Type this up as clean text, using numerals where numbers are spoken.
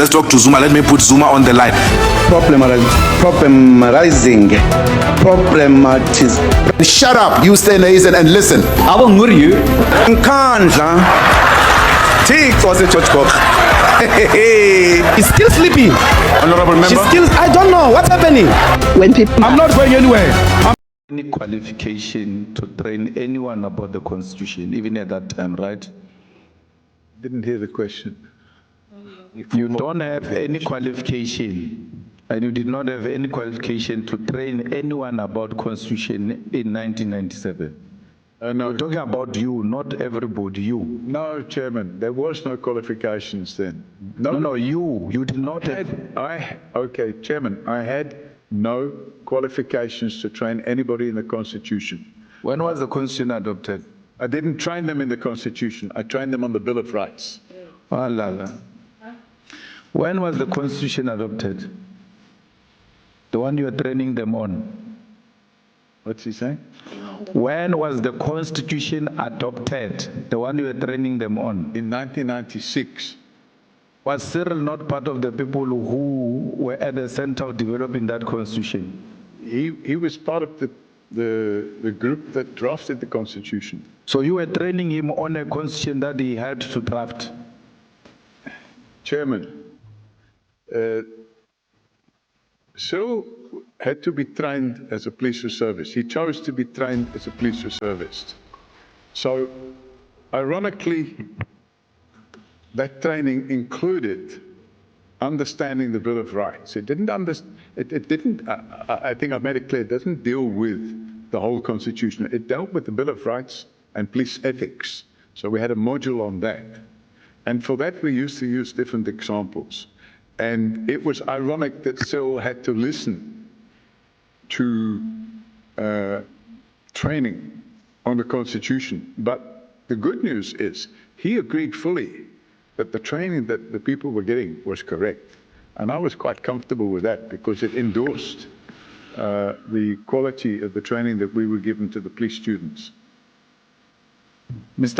let's talk to Zuma. Let me put Zuma on the line. Problematizing. Shut up, you stay in and listen. I will murder you. Nkandla. Thixo waseGeorge Cox. He's still sleeping. Honorable member. She's still, I don't know what's happening. When people I'm not going anywhere. Any qualification to train anyone about the Constitution, even at that time, right? Didn't hear the question. You don't have any qualification, and you did not have any qualification to train anyone about Constitution in 1997. No, We're talking about you, not everybody, you. no, Chairman, there was no qualifications then. No, you did not have. Okay, Chairman, I had no qualifications to train anybody in the Constitution. When was the Constitution adopted? I didn't train them in the Constitution. I trained them on the Bill of Rights. Oh, la, la. When was the Constitution adopted? The one you were training them on. What's he saying? When was the Constitution adopted? The one you were training them on. In 1996. Was Cyril not part of the people who were at the center of developing that Constitution? He was part of the group that drafted the Constitution. So you were training him on a Constitution that he had to draft? Chairman, Cyril had to be trained as a police reservist. He chose to be trained as a police reservist. So, ironically, that training included understanding the Bill of Rights. It didn't I think I made it clear, it doesn't deal with the whole Constitution. It dealt with the Bill of Rights and police ethics. So we had a module on that. And for that, we used to use different examples. And it was ironic that Cyril had to listen to training on the Constitution. But the good news is he agreed fully that the training that the people were getting was correct. And I was quite comfortable with that because it endorsed the quality of the training that we were given to the police students. Mr.